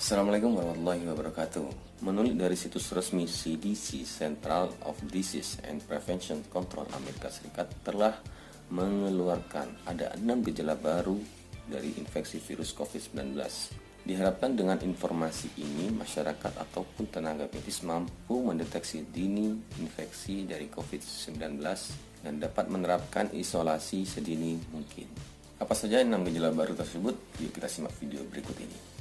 Assalamualaikum warahmatullahi wabarakatuh. Menurut dari situs resmi CDC, Central of Disease and Prevention Control Amerika Serikat telah mengeluarkan ada 6 gejala baru dari infeksi virus COVID-19. Diharapkan dengan informasi ini, masyarakat ataupun tenaga medis mampu mendeteksi dini infeksi dari COVID-19 dan dapat menerapkan isolasi sedini mungkin. Apa saja 6 gejala baru tersebut? Yuk kita simak video berikut ini.